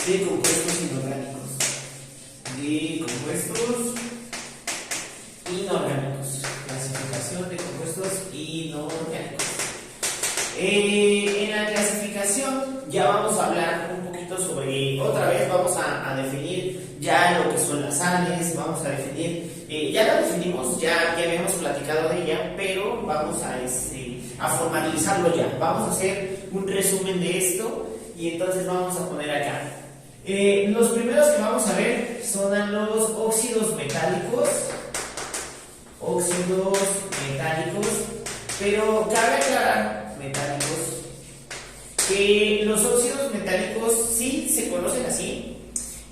de compuestos inorgánicos. De compuestos inorgánicos. Clasificación de compuestos inorgánicos. En la clasificación ya vamos a hablar un poquito sobre, otra vez vamos a definir ya lo que son las sales, vamos a definir, ya la definimos, ya habíamos platicado de ella, pero vamos a formalizarlo ya. Vamos a hacer un resumen de esto y entonces vamos a poner acá. Los primeros que vamos a ver son los óxidos metálicos. Óxidos metálicos, pero cabe aclarar, metálicos, que los óxidos metálicos sí se conocen así,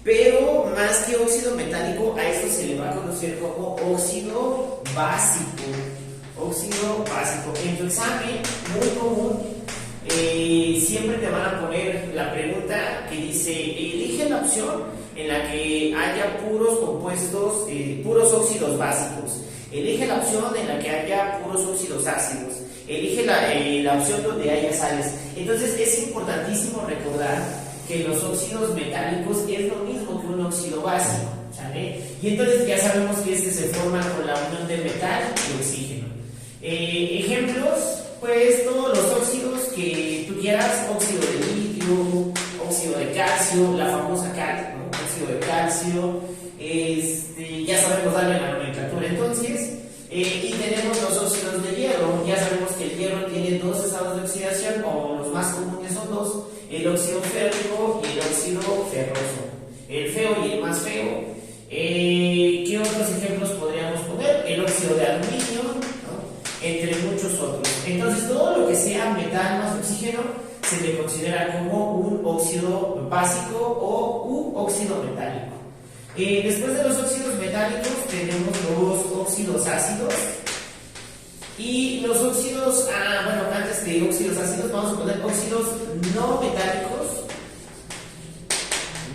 pero más que óxido metálico, a esto se le va a conocer como óxido básico. Óxido básico. En tu examen, muy común, siempre te van a poner la pregunta que dice: elige la opción en la que haya puros compuestos, puros óxidos básicos. Elige la opción en la que haya puros óxidos ácidos. Elige la opción donde haya sales. Entonces es importantísimo recordar que los óxidos metálicos es lo mismo que un óxido básico, ¿sale? Y entonces ya sabemos que se forma con la unión de metal y oxígeno. Ejemplos, pues todos los óxidos que tú quieras: óxido de litio, óxido de calcio, la famosa cal, ¿no? Óxido de calcio. Ya sabemos darle la nomenclatura entonces. Y tenemos los óxidos de hierro. Ya sabemos que el hierro tiene dos estados de oxidación, o los más comunes son dos: el óxido férrico y el óxido ferroso, el feo y el más feo. ¿Qué otros ejemplos podríamos poner? El óxido de aluminio, ¿no? Entre muchos otros. Entonces todo lo que sea metal más oxígeno se le considera como un óxido básico o un óxido metálico. Después de los óxidos metálicos tenemos los óxidos ácidos. Y los óxidos, antes de óxidos ácidos vamos a poner óxidos no metálicos.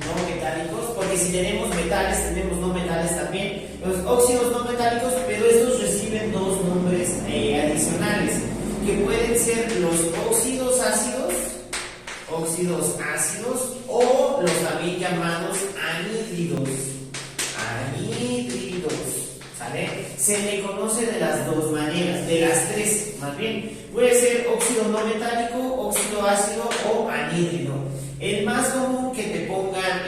No metálicos, porque si tenemos metales, tenemos no metales también. Los óxidos no metálicos, pero estos reciben dos nombres adicionales, que pueden ser los óxidos ácidos o los también llamados anhídridos. ¿Sale? Se le conoce de las dos maneras, de las tres más bien. Puede ser óxido no metálico, óxido ácido o anhídrido. El más común que te pongan,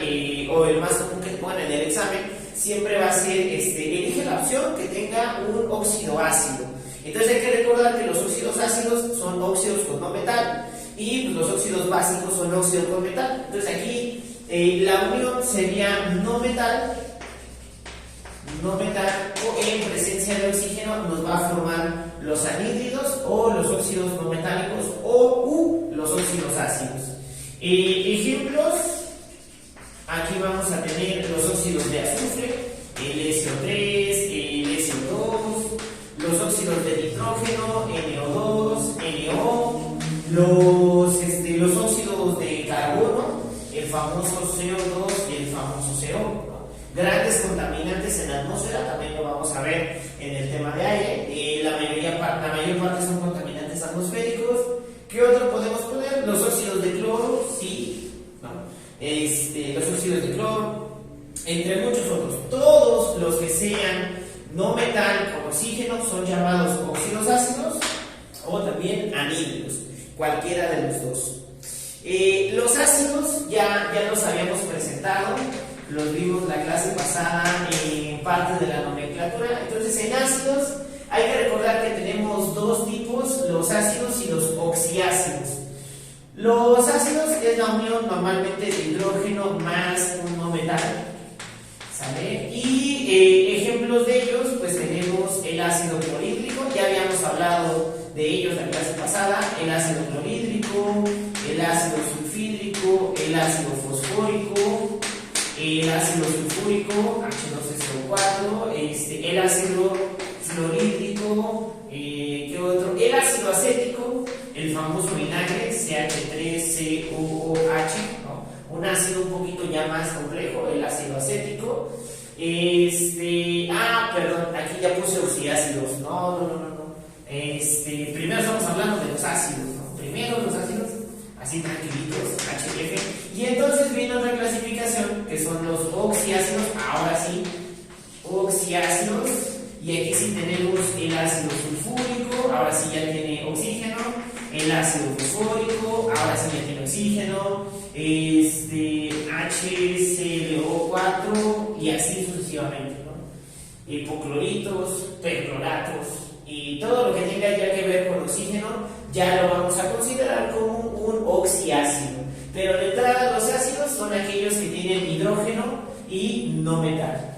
o el más común que te pongan en el examen, siempre va a ser, elige la opción que tenga un óxido ácido. Entonces hay que recordar que los óxidos ácidos son óxidos con no metal, y pues, los óxidos básicos son óxidos con metal. Entonces aquí la unión sería no metal, o en presencia de oxígeno nos va a formar los anhídridos o los óxidos no metálicos o los óxidos ácidos. Ejemplos, aquí vamos a tener los óxidos de azufre, el SO3, el SO2, los óxidos de nitrógeno, NO2, NO, los óxidos de carbono, el famoso CO2 y el famoso CO. Grandes contaminantes en la atmósfera, también lo vamos a ver en el tema de aire. La mayor parte son contaminantes atmosféricos. ¿Qué otro podemos poner? Los óxidos de cloro, sí, ¿no? Los óxidos de cloro, entre muchos otros. Todos los que sean no metal con oxígeno son llamados óxidos ácidos o también anhídridos, cualquiera de los dos. Los ácidos ya los habíamos presentado, los vimos la clase pasada en parte de la nomenclatura. Entonces, en ácidos hay que recordar que tenemos dos tipos: los ácidos y los oxiácidos. Los ácidos es la unión normalmente de hidrógeno más un no metal, ¿sale? Y ejemplos de ellos, pues tenemos el ácido clorhídrico. Ya habíamos hablado de ellos la clase pasada: el ácido clorhídrico, el ácido sulfídrico, el ácido fosfórico, el ácido sulfúrico, H2SO4, el ácido fluorhídrico, ¿qué otro? El ácido acético, el famoso vinagre, CH3COOH, ¿no? Un ácido un poquito ya más complejo, el ácido acético. Perdón, aquí ya puse oxiácidos. No. Primero estamos hablando de los ácidos, ¿no? Primero los ácidos, así tranquilitos, HF. Y entonces viene otra clasificación son los oxiácidos, ahora sí, oxiácidos, y aquí sí tenemos el ácido sulfúrico, ahora sí ya tiene oxígeno, el ácido fosfórico, ahora sí ya tiene oxígeno, HClO4 y así sucesivamente, ¿no? Hipocloritos, percloratos y todo lo que tenga ya que ver con oxígeno ya lo vamos a considerar como un oxiácido. Pero de entrada los ácidos son aquellos que tienen hidrógeno y no metal.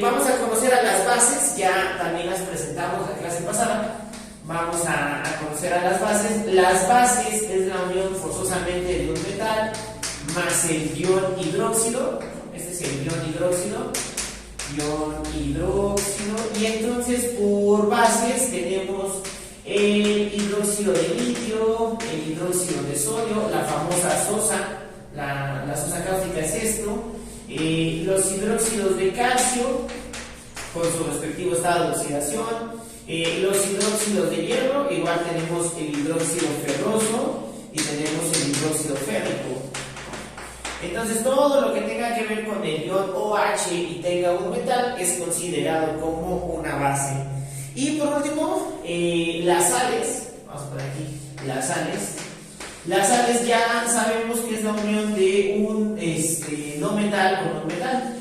Vamos a conocer a las bases, ya también las presentamos la clase pasada. Vamos a conocer a las bases. Las bases es la unión forzosamente de un metal más el ion hidróxido. Este es el ion hidróxido. Y entonces por bases tenemos el hidróxido de litio, el hidróxido de sodio, la famosa sosa, la sosa cáustica es esto, los hidróxidos de calcio con su respectivo estado de oxidación, los hidróxidos de hierro, igual tenemos el hidróxido ferroso y tenemos el hidróxido férrico. Entonces todo lo que tenga que ver con el ion OH y tenga un metal es considerado como una base. Y por último, las sales, vamos a poner aquí las sales. Las sales ya sabemos que es la unión de un no metal con un metal.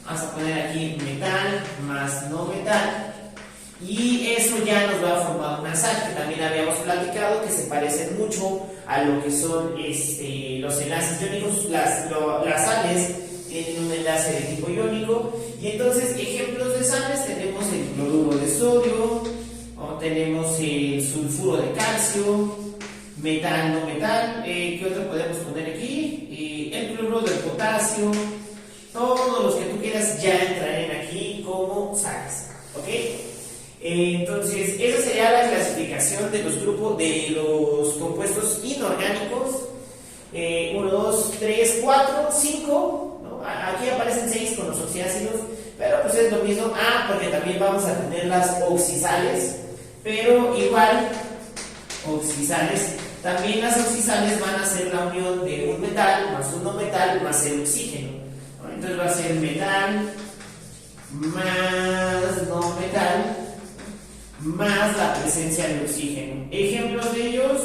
Vamos a poner aquí metal más no metal. Y eso ya nos va a formar una sal, que también habíamos platicado que se parecen mucho a lo que son los enlaces iónicos. Las sales tienen un enlace de tipo iónico. Y entonces, ejemplos de sales, tenemos el cloruro de sodio, o tenemos el sulfuro de calcio, metal, no metal. ¿Qué otro podemos poner aquí? El cloruro de potasio. Todos los que tú quieras ya entrarán aquí como sales. ¿Ok? Entonces, esa sería la clasificación de los grupos de los compuestos inorgánicos. 1, 2, 3, 4, 5. ¿No? Aquí aparecen 6 con los oxiácidos, pero pues es lo mismo. Porque también vamos a tener las oxisales, pero igual, oxisales. También las oxisales van a ser la unión de un metal más un no metal más el oxígeno. ¿No? Entonces va a ser metal más no metal más la presencia de oxígeno. Ejemplos de ellos,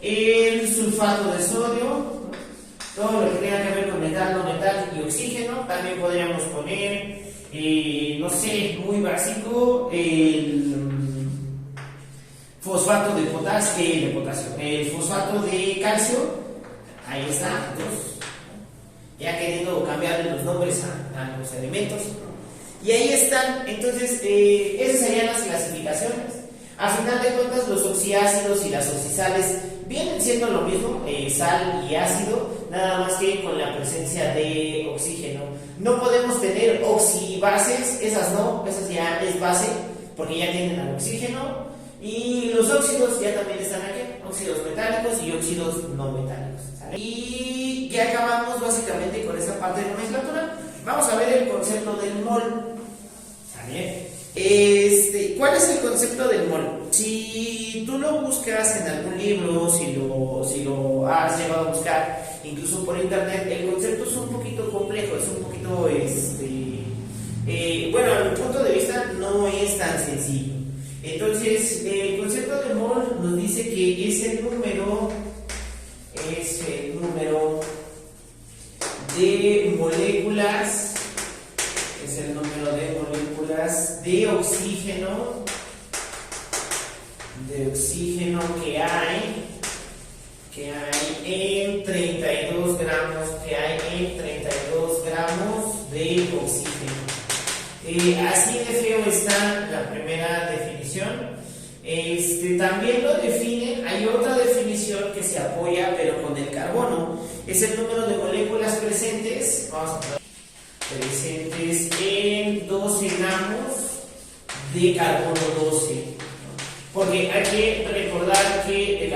el sulfato de sodio, ¿no? Todo lo que tenga que ver con metal, no metal y oxígeno. También podríamos poner, no sé, muy básico, el fosfato de potasio, el fosfato de calcio. Ahí está, ya queriendo cambiarle los nombres a los elementos, ¿no? Y ahí están. Entonces, esas serían las clasificaciones. A final de cuentas, los oxiácidos y las oxisales vienen siendo lo mismo, sal y ácido, nada más que con la presencia de oxígeno. No podemos tener oxibases, esas no, esas ya es base, porque ya tienen el oxígeno. Y los óxidos ya también están aquí, óxidos metálicos y óxidos no metálicos, ¿sale? Y ya acabamos básicamente con esa parte de nomenclatura. Vamos a ver el concepto del mol. ¿Sale? ¿Cuál es el concepto del mol? Si tú lo buscas en algún libro, si lo has llegado a buscar, incluso por internet, el concepto es un poquito complejo, es un poquito, bueno, a mi punto de vista no es tan sencillo. Entonces, el concepto de mol nos dice que es el número de moléculas, de oxígeno que hay en 32 gramos, de oxígeno. Así de feo está la primera definición. También lo definen, hay otra definición que se apoya pero con el carbono, es el número de moléculas presentes, presentes en 12 gramos de carbono 12, ¿no? Porque hay que recordar que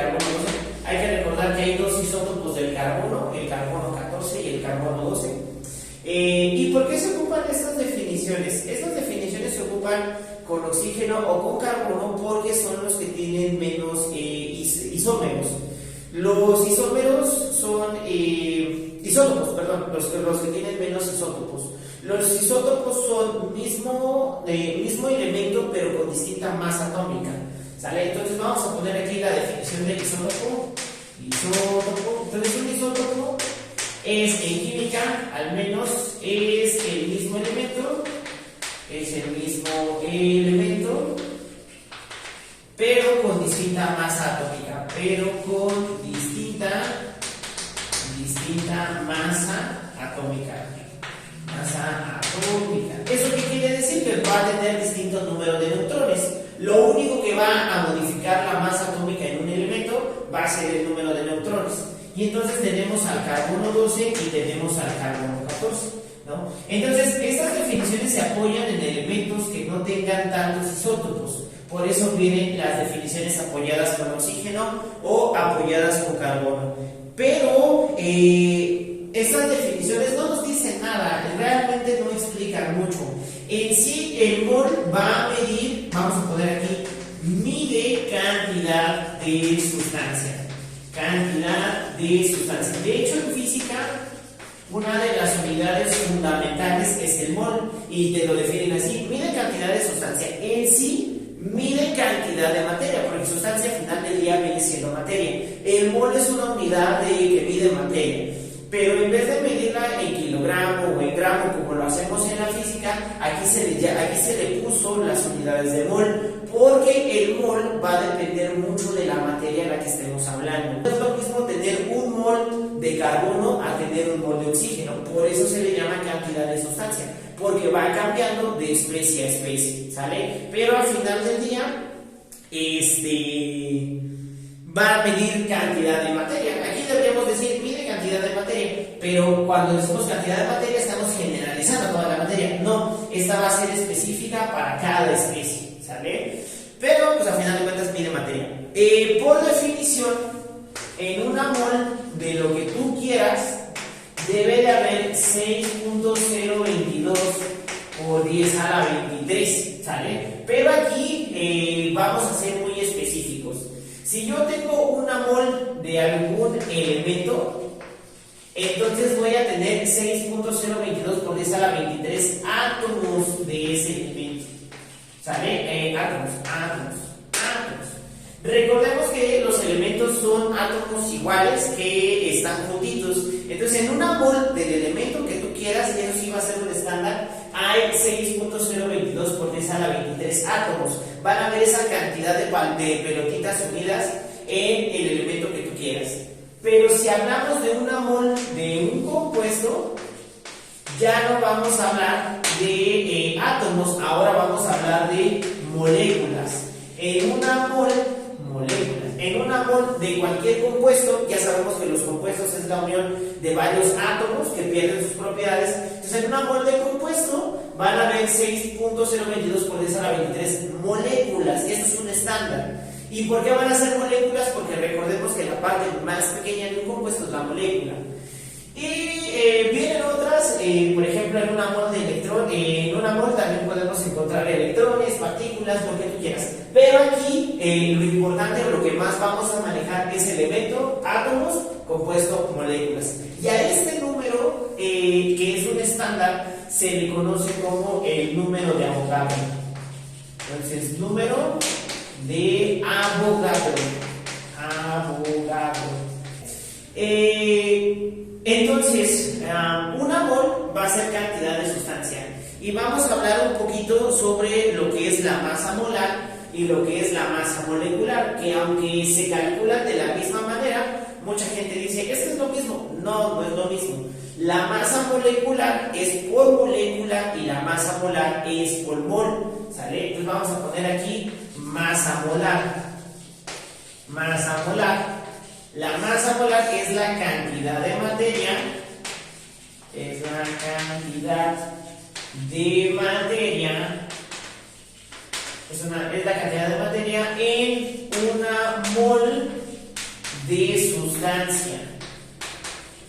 hay dos isótopos del carbono, el carbono 14 y el carbono 12. ¿Y por qué se ocupan estas definiciones? Estas definiciones se ocupan con oxígeno o con carbono porque son los que tienen menos isómeros. Los isómeros son isótopos, perdón, los que tienen menos isótopos. Los isótopos son mismo elemento pero con distinta masa atómica, ¿sale? Entonces vamos a poner aquí la definición de isótopo. Entonces un isótopo es en química, al menos es el mismo elemento, pero con distinta masa atómica, masa atómica. ¿Eso qué quiere decir? Que va a tener distintos números de neutrones. Lo único que va a modificar la masa atómica en un elemento va a ser el número de neutrones. Y entonces tenemos al carbono 12 y tenemos al carbono 14, ¿no? Entonces, estas definiciones se apoyan en elementos que no tengan tantos isótopos. Por eso vienen las definiciones apoyadas con oxígeno o apoyadas con carbono. Pero estas definiciones no nos dicen nada, realmente no explican mucho. En sí, el mol va a medir, vamos a poner aquí, mide cantidad de sustancia. De hecho, en física, una de las unidades fundamentales es el mol, y te lo definen así: mide cantidad de sustancia. En sí, mide cantidad de materia, porque sustancia al final del día viene siendo materia. El mol es una unidad que mide materia. Pero en vez de medirla en kilogramo o en gramo como lo hacemos en la física, aquí se le puso las unidades de mol, porque el mol va a depender mucho de la materia en la que estemos hablando. No es lo mismo tener un mol de carbono a tener un mol de oxígeno, por eso se le llama cantidad de sustancia, porque va cambiando de especie a especie, ¿sale? Pero al final del día, va a medir cantidad de materia. Aquí deberíamos decir mide cantidad de materia, pero cuando decimos cantidad de materia estamos generalizando toda la materia. No, esta va a ser específica para cada especie, ¿sale? Pero pues al final de cuentas mide materia. Por definición, en una mol de lo que tú quieras debe de haber 6.022 por 10 a la 23, ¿sale? Pero aquí vamos a ser muy específicos. Si yo tengo una mol de algún elemento, entonces voy a tener 6.022 por 10 a la 23 átomos de ese elemento, ¿sale? Átomos. Recordemos que los elementos son átomos iguales que están juntitos. Entonces, en una mol del elemento que tú quieras, y eso sí va a ser un estándar, hay 6.022 por 10 a la 23 átomos. Van a ver esa cantidad de pelotitas unidas en el elemento que tú quieras. Pero si hablamos de una mol de un compuesto, ya no vamos a hablar de átomos, ahora vamos a hablar de moléculas. En una mol de cualquier compuesto, ya sabemos que los compuestos es la unión de varios átomos que pierden sus propiedades. Entonces, en una mol de compuesto van a haber 6.022 por 10 a la 23 moléculas. Esto es un estándar. ¿Y por qué van a ser moléculas? Porque recordemos que la parte más pequeña de un compuesto es la molécula. Y vienen otras, por ejemplo, en una mol de electrón, en una mol también podemos encontrar electrones, partículas, lo que tú quieras. Pero aquí lo importante, lo que más vamos a manejar es elemento, átomos, compuesto, moléculas. Y a este número, que es un estándar, se le conoce como el número de Avogadro. Entonces, número de Avogadro. Entonces, una mol va a ser cantidad de sustancia. Y vamos a hablar un poquito sobre lo que es la masa molar y lo que es la masa molecular, que aunque se calculan de la misma manera, mucha gente dice, ¿esto es lo mismo? No, no es lo mismo. La masa molecular es por molécula y la masa molar es por mol, ¿sale? Entonces vamos a poner aquí masa molar. La masa molar es la cantidad de materia, es la cantidad de materia en una mol de sustancia.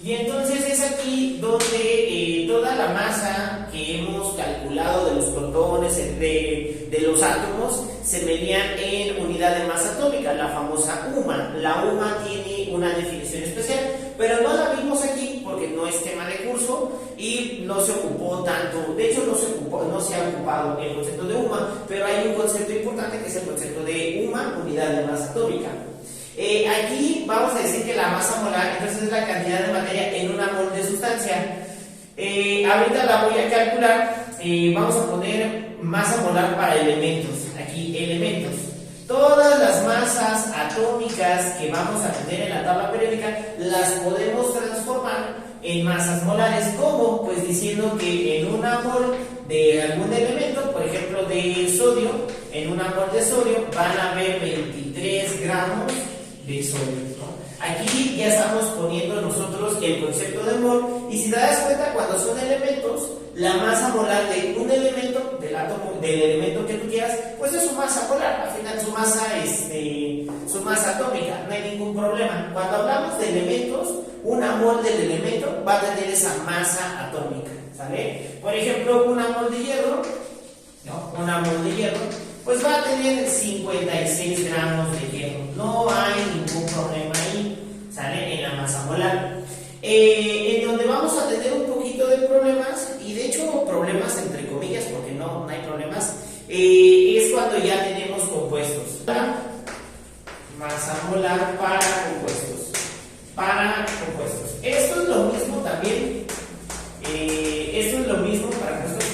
Y entonces es aquí donde toda la masa que hemos calculado de los protones, de los átomos, se medían en unidad de masa atómica, la famosa UMA. La UMA tiene una definición especial, pero no la vimos aquí porque no es tema de curso y no se ocupó tanto, de hecho no se ha ocupado el concepto de UMA, pero hay un concepto importante que es el concepto de UMA, unidad de masa atómica. Aquí vamos a decir que la masa molar entonces es la cantidad de materia en una mol de sustancia. Ahorita la voy a calcular, vamos a poner masa molar para elementos, aquí elementos. Todas las masas atómicas que vamos a tener en la tabla periódica las podemos transformar en masas molares. ¿Cómo? Pues diciendo que en una mol de algún elemento, por ejemplo de sodio, en una mol de sodio van a haber 23 gramos de sodio, ¿no? Aquí ya estamos poniendo nosotros el concepto de mol y si te das cuenta cuando son elementos, la masa molar de un elemento, del átomo, del elemento que tú quieras, pues es su masa molar, al final su masa atómica, no hay ningún problema. Cuando hablamos de elementos, una mol del elemento va a tener esa masa atómica, ¿sale? Por ejemplo, una mol de hierro, ¿no? Una mol de hierro, pues va a tener 56 gramos de hierro, no hay ningún problema ahí, ¿sale? En la masa molar. En donde vamos a tener un poquito de problemas, y de hecho problemas entre comillas, porque no hay problemas, es cuando ya tenemos compuestos. Masa molar para compuestos. Esto es lo mismo también, esto es lo mismo para compuestos.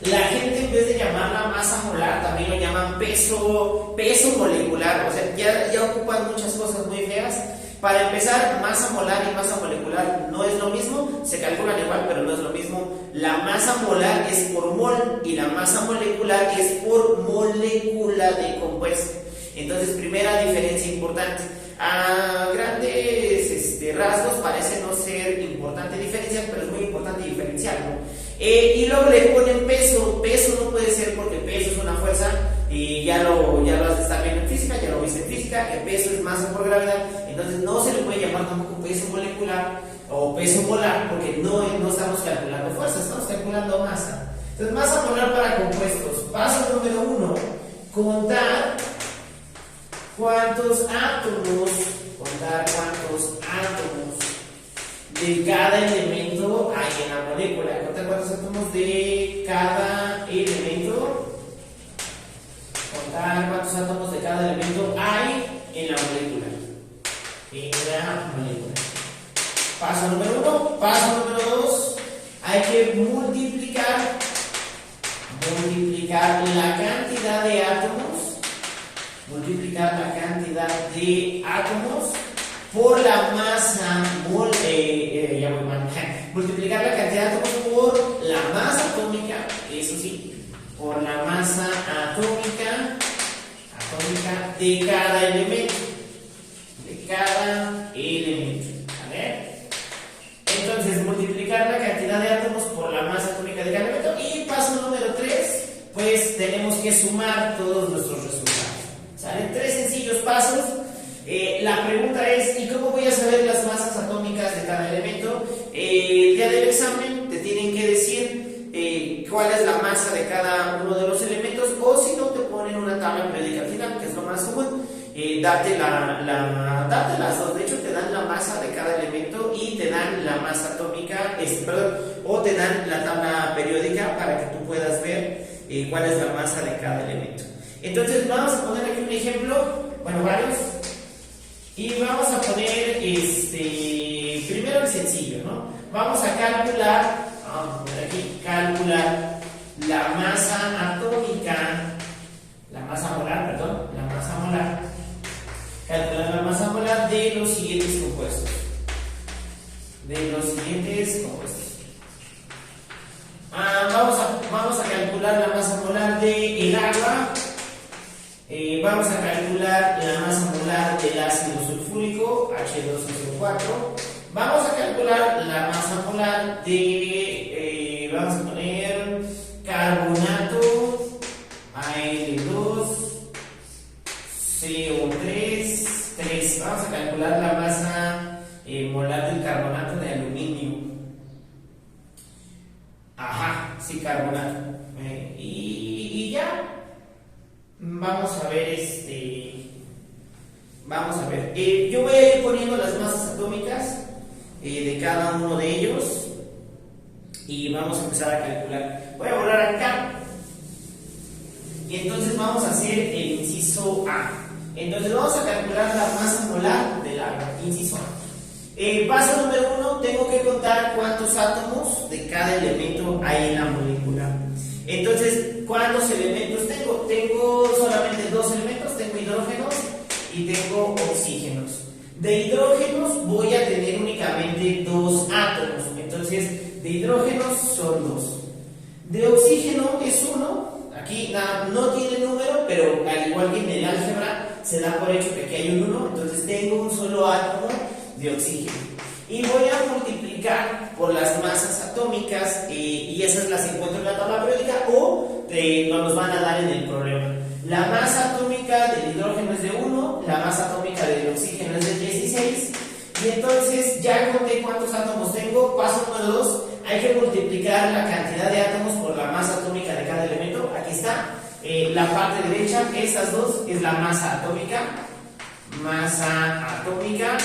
La gente en vez de llamarla masa molar también lo llaman peso molecular, o sea, ya ocupan muchas cosas muy feas. Para empezar, masa molar y masa molecular no es lo mismo, se calculan igual, pero no es lo mismo. La masa molar es por mol y la masa molecular es por molécula de compuesto. Entonces, primera diferencia importante. A grandes rasgos parece no ser importante diferenciar, pero es muy importante diferenciarlo. Y luego le ponen peso. Peso no puede ser porque peso es una fuerza y ya lo has de estar viendo en física, ya lo viste en física, que peso es masa por gravedad. Entonces no se le puede llamar tampoco peso molecular o peso molar porque no estamos calculando fuerza, estamos calculando masa. Entonces masa molar para compuestos. Paso número 1, contar cuántos átomos de cada elemento hay en la molécula. Contar cuántos átomos de cada elemento. Contar cuántos átomos de cada elemento hay en la molécula. Paso número 1. Paso número 2. Hay que multiplicar la cantidad de átomos. Multiplicar la cantidad de átomos por la masa multiplicar la cantidad de átomos por la masa atómica, eso sí, por la masa atómica de cada elemento. ¿Vale? Entonces, multiplicar la cantidad de átomos por la masa atómica de cada elemento. Y paso número 3, pues tenemos que sumar todos nuestros resultados. ¿Sale? 3 sencillos pasos. La pregunta es, ¿y cómo voy a saber las masas atómicas de cada elemento? El día del examen te tienen que decir cuál es la masa de cada uno de los elementos, o si no te ponen una tabla periódica al final, que es lo más común. Date las dos, de hecho te dan la masa de cada elemento y te dan la masa atómica, o te dan la tabla periódica para que tú puedas ver cuál es la masa de cada elemento. Entonces vamos a poner aquí un ejemplo, bueno, varios, y vamos a poner primero el sencillo, ¿no? Vamos a calcular la masa atómica, la masa molar. Calcular la masa molar de los siguientes compuestos. Vamos a calcular la masa molar del agua. Vamos a calcular la masa molar del ácido sulfúrico, H2SO4. Vamos a calcular la masa molar de, vamos a poner carbonato, Al2, CO3, 3. Vamos a calcular la masa molar del carbonato de aluminio. Ajá, sí, carbonato. Y ya. Vamos a ver, yo voy a ir poniendo las masas atómicas de cada uno de ellos y vamos a empezar a calcular. Voy a borrar acá y entonces vamos a hacer el inciso A. Entonces vamos a calcular la masa molar del agua, inciso A. Paso número 1, tengo que contar cuántos átomos de cada elemento hay en la molécula. Entonces, ¿cuántos elementos tengo? Tengo solamente dos elementos, tengo hidrógenos y tengo oxígenos. De hidrógenos voy a tener únicamente dos átomos, entonces de hidrógenos son dos. De oxígeno es uno, aquí no tiene número, pero al igual que en el álgebra se da por hecho que aquí hay un 1, entonces tengo un solo átomo de oxígeno. Y voy a multiplicar por las masas atómicas y esas las encuentro en la tabla periódica o nos van a dar en el problema. La masa atómica del hidrógeno es de 1, la masa atómica del oxígeno es de 16 y entonces ya conté cuántos átomos tengo. Paso número 2, hay que multiplicar la cantidad de átomos por la masa atómica de cada elemento. Aquí está, la parte derecha, estas dos es la masa atómica,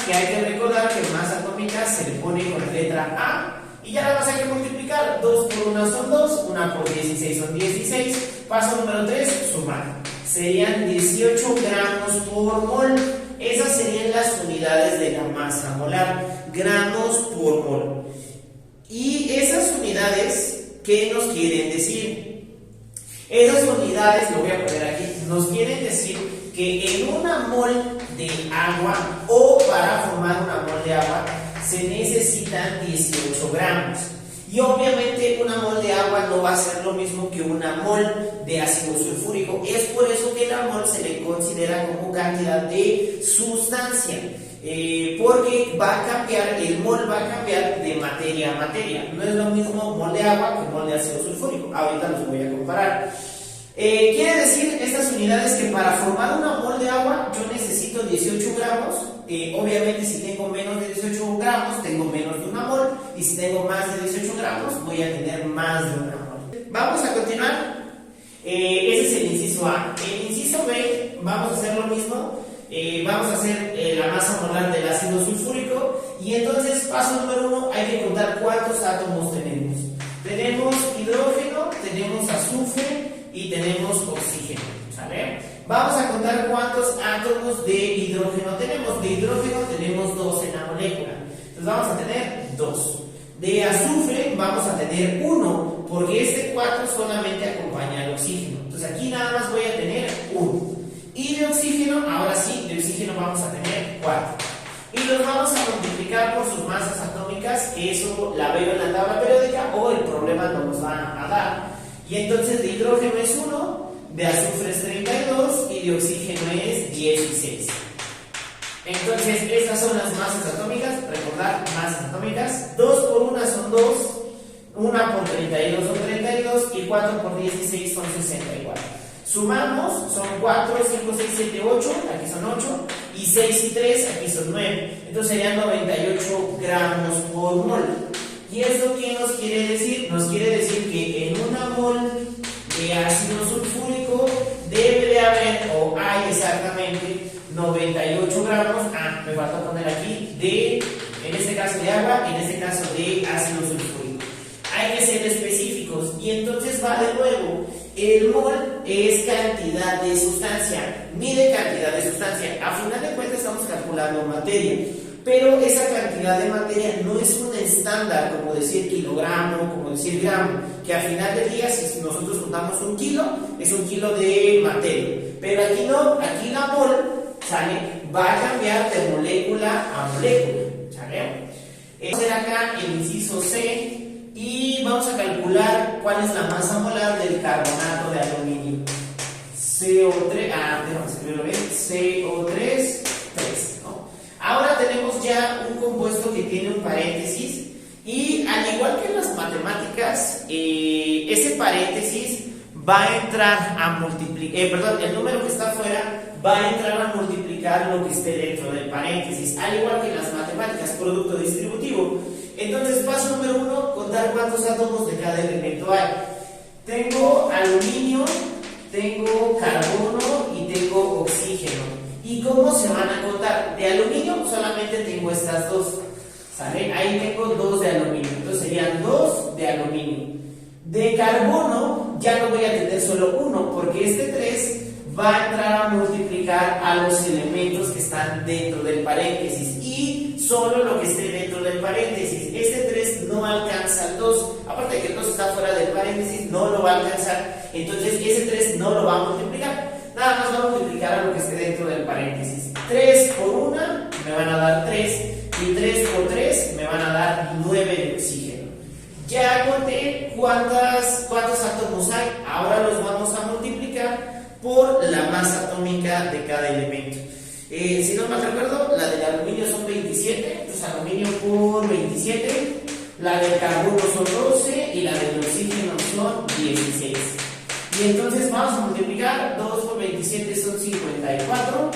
que hay que recordar que masa atómica se le pone con la letra A y ya la más hay que multiplicar. 2 por 1 son 2, 1 por 16 son 16. Paso número 3, sumar. Serían 18 gramos por mol. Esas serían las unidades de la masa molar, gramos por mol. Y esas unidades, ¿qué nos quieren decir? Esas unidades, lo voy a poner aquí, nos quieren decir que en una mol de agua o para formar una mol de agua se necesitan 18 gramos. Y obviamente una mol de agua no va a ser lo mismo que una mol de ácido sulfúrico. Es por eso que la mol se le considera como cantidad de sustancia. Porque va a cambiar, el mol va a cambiar de materia a materia. No es lo mismo mol de agua que mol de ácido sulfúrico. Ahorita los voy a comparar. Quiere decir estas unidades que para formar una mol de agua yo necesito 18 gramos. Obviamente si tengo menos de 18 gramos tengo menos de una mol, y si tengo más de 18 gramos voy a tener más de una mol. Vamos a continuar. Ese es el inciso A. El inciso B vamos a hacer lo mismo. Vamos a hacer la masa molar del ácido sulfúrico y entonces paso número 1, hay que contar cuántos átomos tenemos. Tenemos hidrógeno, tenemos azufre y tenemos oxígeno, ¿sale? Vamos a contar cuántos átomos de hidrógeno tenemos. De hidrógeno tenemos 2 en la molécula, entonces vamos a tener 2. De azufre vamos a tener 1, porque este 4 solamente acompaña al oxígeno, entonces aquí nada más voy a tener 1. Y de oxígeno, ahora sí, de oxígeno vamos a tener 4. Y los vamos a multiplicar por sus masas atómicas, que eso la veo en la tabla periódica o el problema nos va a dar. Y entonces de hidrógeno es 1, de azufre es 32 y de oxígeno es 16. Entonces estas son las masas atómicas, recordar masas atómicas, 2 por 1 son 2, 1 por 32 son 32 y 4 por 16 son 64. Sumamos, son 4, 5, 6, 7, 8, aquí son 8, y 6 y 3, aquí son 9. Entonces serían 98 gramos por mol. ¿Y esto qué nos quiere decir? Nos quiere decir que en una mol de ácido sulfúrico debe de haber, o hay exactamente, 98 gramos, me falta poner aquí, en este caso de agua, en este caso de ácido sulfúrico. Hay que ser específicos, y entonces va de nuevo. El mol es cantidad de sustancia, mide cantidad de sustancia. A final de cuentas estamos calculando materia, pero esa cantidad de materia no es un estándar como decir kilogramo, como decir gramo, que a final del día si nosotros contamos un kilo, es un kilo de materia, pero aquí no, aquí la mol, ¿sale? Va a cambiar de molécula a molécula, ¿sale? Vamos a hacer acá el inciso C. Y vamos a calcular cuál es la masa molar del carbonato de aluminio. CO3, déjame escribirlo bien, CO3, 3, ¿no? Ahora tenemos ya un compuesto que tiene un paréntesis y al igual que en las matemáticas, ese paréntesis va a entrar a multiplicar, el número que está afuera va a entrar a multiplicar lo que esté dentro del paréntesis, al igual que en las matemáticas, producto distributivo. Entonces, paso número 1, contar cuántos átomos de cada elemento hay. Tengo aluminio, tengo carbono y tengo oxígeno. ¿Y cómo se van a contar? De aluminio solamente tengo estas dos, ¿Sale? Ahí tengo 2 de aluminio, entonces serían 2 de aluminio. De carbono ya no voy a tener solo 1, porque este 3 va a entrar a multiplicar a los elementos que están dentro del paréntesis y solo lo que esté dentro del paréntesis. Este 3 no alcanza el 2, aparte de que el 2 está fuera del paréntesis, no lo va a alcanzar, entonces ese 3 no lo va a multiplicar, nada más va a multiplicar a lo que esté dentro del paréntesis. 3 por 1 me van a dar 3 y 3 por 3 me van a dar 9 de oxígeno. Ya conté cuántos átomos hay, ahora los vamos a multiplicar por la masa atómica de cada elemento. Si no mal recuerdo, la del aluminio son 27, entonces aluminio por 27, la del carbono son 12 y la del oxígeno son 16. Y entonces vamos a multiplicar, 2 por 27 son 54,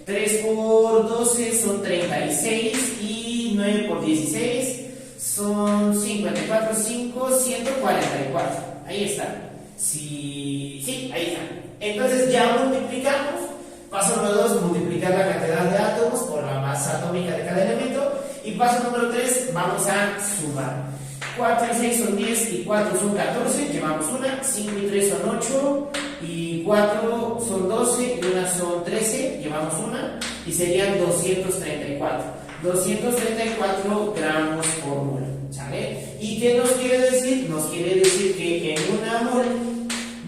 3 por 12 son 36 y 9 por 16 son 54, 5, 144. Ahí está. Sí, ahí está. Entonces ya multiplicamos. Paso número 2, multiplicar la cantidad de átomos por la masa atómica de cada elemento. Y paso número 3, vamos a sumar. 4 y 6 son 10 y 4 son 14, llevamos una. 5 y 3 son 8 y 4 son 12 y una son 13, llevamos una. Y serían 234. 234 gramos por mol, ¿sale? ¿Y qué nos quiere decir? Nos quiere decir que en una mol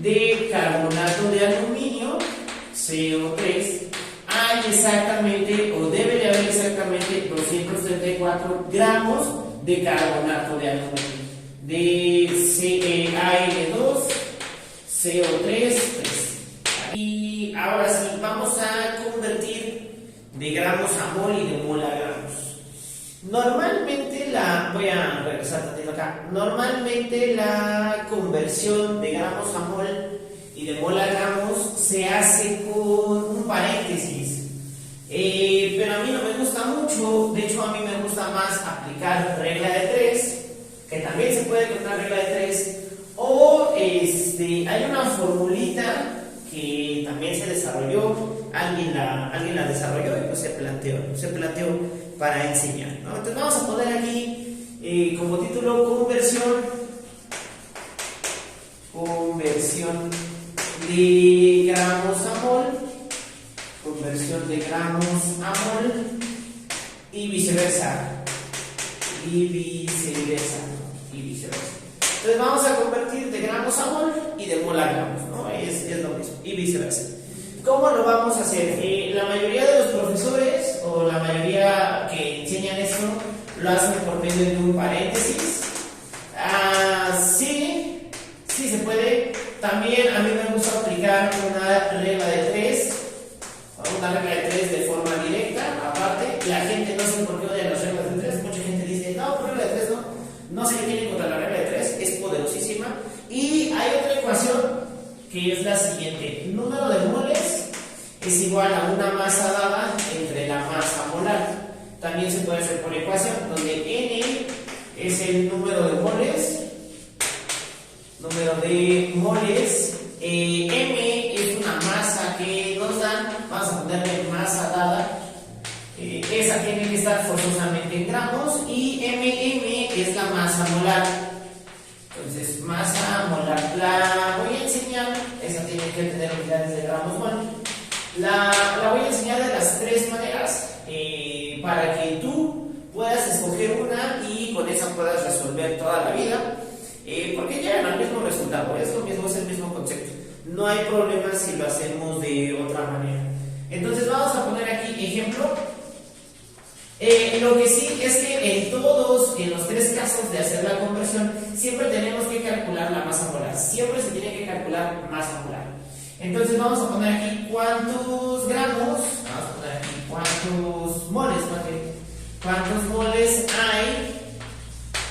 de carbonato de aluminio, CO3, hay exactamente, o debe de haber exactamente 234 gramos de carbonato de aluminio. De CaN2, CO3, 3. Y ahora sí, vamos a convertir de gramos a mol y de mol a gramos. Normalmente voy a regresar tantito acá. Normalmente la conversión de gramos a mol y de mol a gramos se hace con un paréntesis. Pero a mí no me gusta mucho. De hecho, a mí me gusta más aplicar regla de 3, que también se puede con una regla de 3. O hay una formulita que también se desarrolló, alguien la desarrolló y pues se planteó para enseñar, ¿no? Entonces vamos a poner aquí como título conversión de gramos a mol, conversión de gramos a mol y viceversa. Entonces vamos a convertir de gramos a mol y de mol a gramos, ¿no? Es lo mismo, y viceversa. ¿Cómo lo vamos a hacer? La mayoría de los profesores o la mayoría que enseñan esto lo hacen por medio de un paréntesis. Sí se puede. También a mí me gusta aplicar una regla de 3, de forma directa. Aparte, la gente no sé por qué odia las reglas de 3. Mucha gente dice, no, por regla de 3 no sé qué tiene contra la regla de 3, es poderosísima. Y hay otra ecuación que es la siguiente: el número de moles es igual a una masa dada entre la masa molar. También se puede hacer por ecuación, donde N es el número de moles, M es una masa que nos dan, vamos a ponerle masa dada, esa tiene que estar forzosamente en gramos, y MM es la masa molar. Entonces, masa molar la voy a enseñar, esa tiene que tener unidades de gramos mol. La voy a enseñar de las 3 maneras para que tú puedas escoger una y con esa puedas resolver toda la vida, porque llegan al mismo resultado, es lo mismo, es el mismo concepto. No hay problema si lo hacemos de otra manera. Entonces vamos a poner aquí ejemplo. Lo que sí es que en los 3 casos de hacer la conversión, siempre tenemos que calcular la masa molar. Siempre se tiene que calcular masa molar. Entonces vamos a poner aquí cuántos gramos, vamos a poner aquí cuántos moles, cuántos moles hay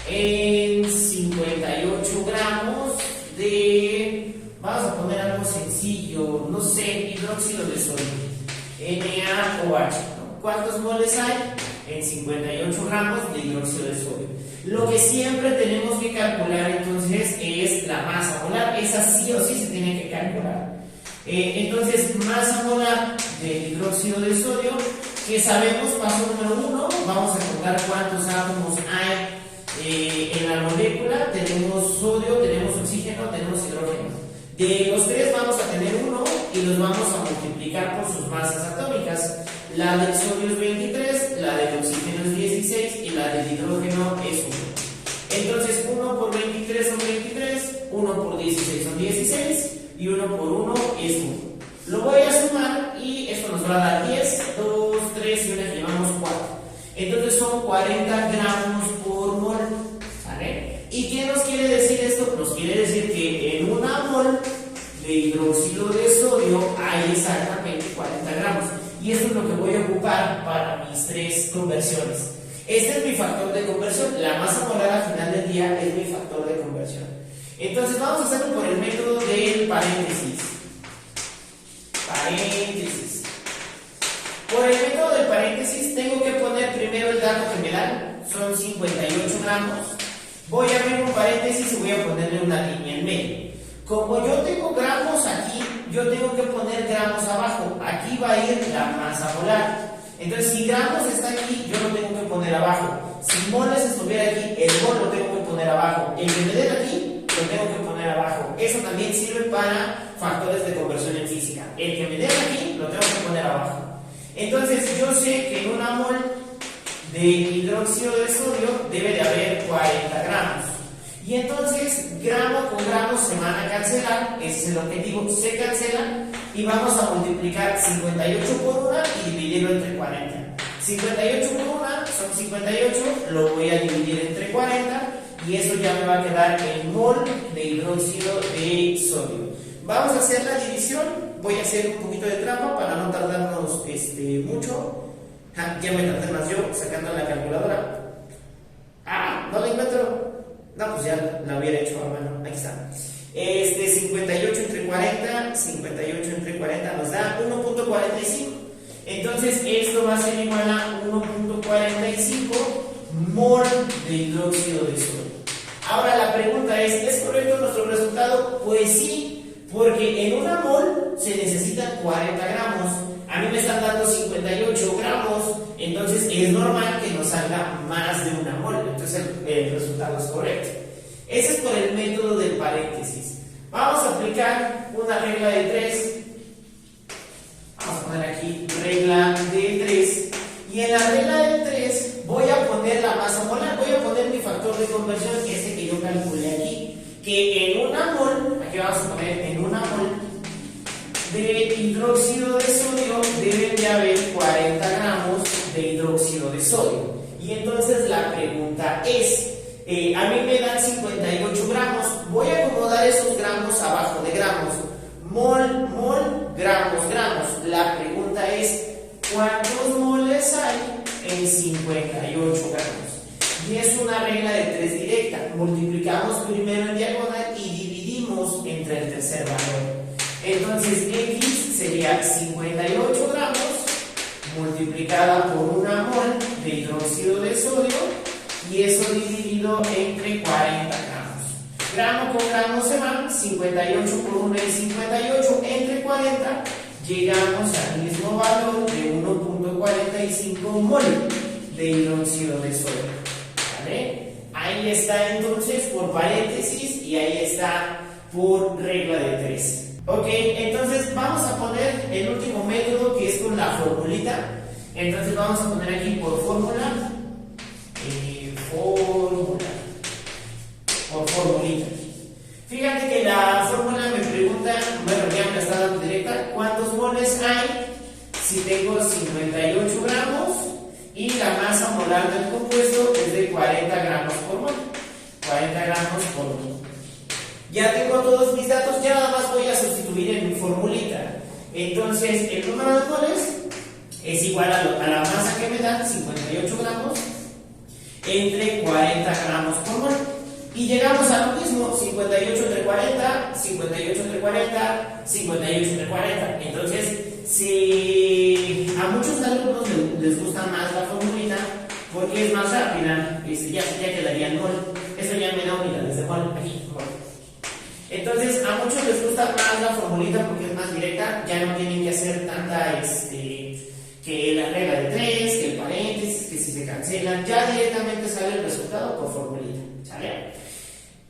en 58 gramos de, vamos a poner algo sencillo, no sé, hidróxido de sodio, NaOH. ¿Cuántos moles hay en 58 gramos de hidróxido de sodio? Lo que siempre tenemos que calcular entonces es la masa molar. Esa sí o sí se tiene que calcular. Entonces, masa molar de hidróxido de sodio, que sabemos, paso número 1, vamos a contar cuántos átomos hay en la molécula. Tenemos sodio, tenemos oxígeno, tenemos hidrógeno. De los tres vamos a tener uno y los vamos a multiplicar por sus masas atómicas. La del sodio es 23, la del oxígeno es 16 y la del hidrógeno es 1. Entonces 1 por 23 son 23, 1 por 16 son 16 y 1 por 1 es 1. Lo voy a sumar y esto nos va a dar 10, 2, 3 y una que llevamos 4. Entonces son 40 gramos por mol. ¿Vale? ¿Y qué nos quiere decir esto? Nos quiere decir que en una mol de hidróxido de sodio hay exactamente 40 gramos. Y esto es lo que voy a ocupar para mis tres conversiones. Este es mi factor de conversión. La masa molar al final del día es mi factor de conversión. Entonces vamos a hacerlo por el método del paréntesis. Paréntesis. Por el método del paréntesis tengo que poner primero el dato que me dan. Son 58 gramos. Voy a abrir un paréntesis y voy a ponerle una línea en medio. Como yo tengo gramos aquí, yo tengo que poner gramos abajo. Aquí va a ir la masa molar. Entonces, si gramos está aquí, yo lo tengo que poner abajo. Si moles estuviera aquí, el mol lo tengo que poner abajo. El que me den aquí, lo tengo que poner abajo. Eso también sirve para factores de conversión en física. El que me den aquí, lo tengo que poner abajo. Entonces, yo sé que en una mol de hidróxido de sodio debe de haber 40 gramos. Y entonces, gramo con gramo se van a cancelar, ese es el objetivo, se cancelan y vamos a multiplicar 58 por 1 y dividirlo entre 40. 58 por 1 son 58, lo voy a dividir entre 40 y eso ya me va a quedar en mol de hidróxido de sodio. Vamos a hacer la división, voy a hacer un poquito de trampa para no tardarnos mucho. Ya me tardé más yo sacando la calculadora. No la encuentro. No, pues ya la hubiera hecho a mano. Aquí está. 58 entre 40, 58 entre 40 nos da 1.45. Entonces esto va a ser igual a 1.45 mol de hidróxido de sodio. Ahora la pregunta ¿es correcto nuestro resultado? Pues sí, porque en una mol se necesitan 40 gramos. A mí me están dando 58 gramos, entonces es normal que nos salga más de una mol. Entonces el resultado es correcto. Ese es por el método del paréntesis. Vamos a aplicar una regla de 3. Vamos a poner aquí regla de 3. Y en la regla de 3 voy a poner la masa molar. Voy a poner mi factor de conversión, que es el que yo calculé aquí. Que en una mol, aquí vamos a poner en una mol de hidróxido de sodio deben de haber 40 gramos de hidróxido de sodio. Y entonces la pregunta es, a mí me dan 58 gramos, voy a acomodar esos gramos abajo de gramos. Mol, mol, gramos, gramos. La pregunta es, ¿cuántos moles hay en 58 gramos? Y es una regla de 3 directa. Multiplicamos primero en diagonal y dividimos entre el tercer valor. Entonces X sería 58 gramos multiplicada por una mol de hidróxido de sodio y eso dividido entre 40 gramos. Gramo con gramo se van, 58 por 1 es 58 entre 40, llegamos al mismo valor de 1.45 mol de hidróxido de sodio. ¿Vale? Ahí está entonces por paréntesis y ahí está por regla de 3. Ok, entonces vamos a poner el último método que es con la formulita. Entonces vamos a poner aquí por fórmula, por formulita. Fíjate que la fórmula me pregunta, bueno, ya me está dando directa, ¿cuántos moles hay si tengo 58 gramos y la masa molar del compuesto es de 40 gramos por mol? 40 gramos por mol. Ya tengo todos mis datos, ya nada más voy a sustituir en mi formulita. Entonces, el número de moles es igual a la masa que me dan, 58 gramos, entre 40 gramos por mol. Y llegamos a lo mismo, 58 entre 40, 58 entre 40, 58 entre 40. Entonces, si a muchos alumnos les gusta más la formulita, porque es más rápida, ya quedaría en mol. Eso ya me da unidades de mol, aquí, mol. Entonces, a muchos les gusta más la formulita porque es más directa, ya no tienen que hacer tanta, que la regla de 3, que el paréntesis, que si se cancela. cancelan, ya directamente sale el resultado por formulita, ¿sale?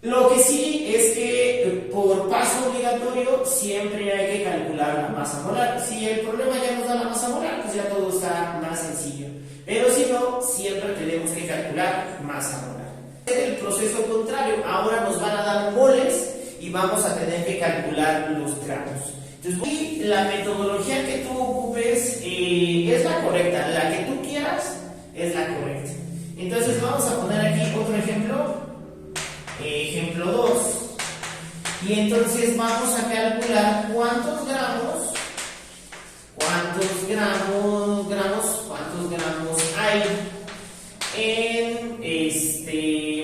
Lo que sí es que por paso obligatorio siempre hay que calcular la masa molar. Si el problema ya nos da la masa molar, pues ya todo está más sencillo. Pero si no, siempre tenemos que calcular masa molar. El proceso contrario, ahora nos van a dar moles y vamos a tener que calcular los gramos. Entonces, la metodología que tú ocupes es la correcta, la que tú quieras es la correcta. Entonces vamos a poner aquí otro ejemplo. Ejemplo 2, y entonces vamos a calcular cuántos gramos hay en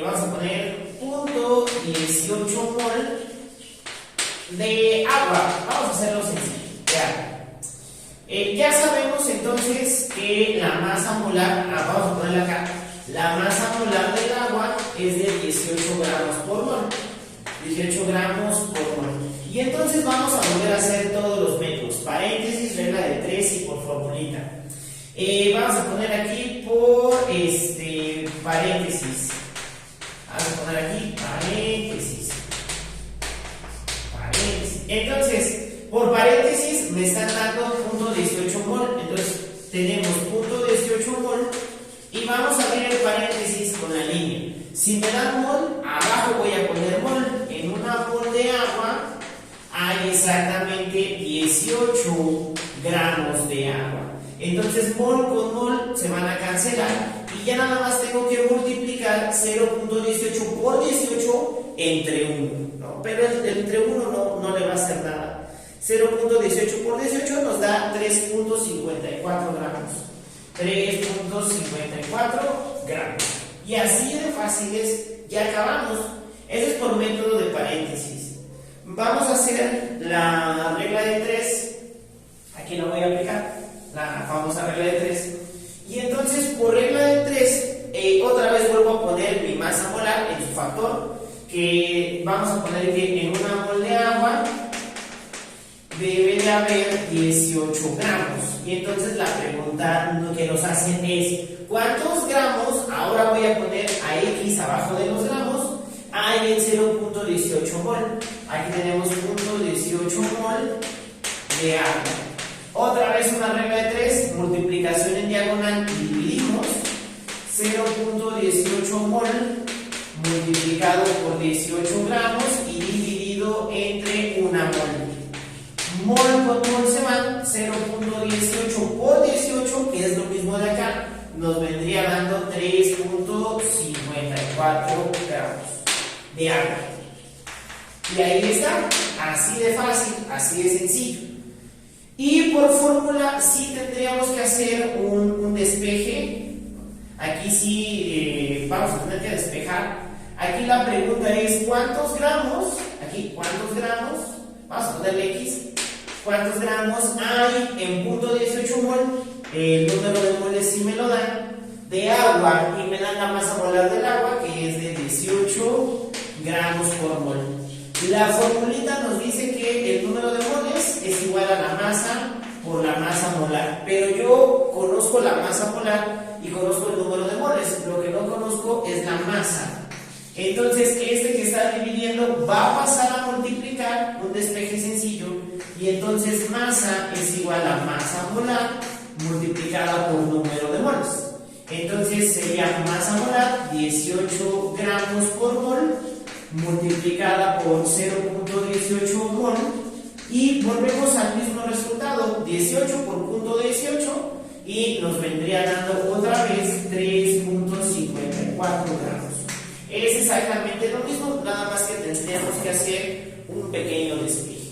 vamos a poner 0.18 mol de agua. Vamos a hacerlo sencillo, de agua. Ya sabemos entonces que la masa molar, vamos a ponerla acá. La masa molar del agua es de 18 gramos por mol. 18 gramos por mol. Y entonces vamos a volver a hacer todos los métodos. Paréntesis, regla de 3 y por formulita. Vamos a poner aquí por paréntesis. Vamos a poner aquí paréntesis. Entonces, por paréntesis me están dando 0.18 mol. Entonces, tenemos 0.18 mol. Y vamos a abrir el paréntesis con la línea. Si me dan mol, abajo voy a poner mol. En una mol de agua hay exactamente 18 gramos de agua. Entonces mol con mol se van a cancelar y ya nada más tengo que multiplicar 0.18 por 18 entre 1, ¿no? Pero entre 1 no le va a hacer nada. 0.18 por 18 nos da 3.54 gramos. 3.54 gramos. Y así de fáciles ya acabamos. Eso es por método de paréntesis. Vamos a hacer la regla de 3. Aquí lo voy a aplicar. La famosa regla de 3. Y entonces por regla de 3, otra vez vuelvo a poner mi masa molar en su factor. Que vamos a poner que en una mol de agua debe de haber 18 gramos. Y entonces la pregunta que nos hacen es: ¿cuántos gramos? Ahora voy a poner a X abajo de los gramos. Hay en 0.18 mol. Aquí tenemos 0.18 mol de agua. Otra vez una regla de 3, multiplicación en diagonal y dividimos. 0.18 mol multiplicado por 18 gramos y dividido entre una mol. Mol con mol se van, 0.18 por 18, que es lo mismo de acá, nos vendría dando 3.54 gramos de agua. Y ahí está, así de fácil, así de sencillo. Y por fórmula sí tendríamos que hacer un despeje. Aquí sí vamos a tener que despejar. Aquí la pregunta es: ¿cuántos gramos? Aquí, ¿cuántos gramos? Vamos a ponerle X. ¿Cuántos gramos hay en 0.18 mol? El número de moles sí me lo dan. De agua, y me dan la masa molar del agua, que es de 18 gramos por mol. La formulita nos dice que el número de moles es igual a la masa por la masa molar. Pero yo conozco la masa molar y conozco el número de moles. Lo que no conozco es la masa. Entonces, este que está dividiendo va a pasar a multiplicar, un despeje sencillo, y entonces masa es igual a masa molar multiplicada por número de moles. Entonces sería masa molar 18 gramos por mol multiplicada por 0.18 mol, y volvemos al mismo resultado, 18 por 0.18, y nos vendría dando otra vez 3.54 gramos. Es exactamente lo mismo, nada más que tendríamos que hacer un pequeño despeje.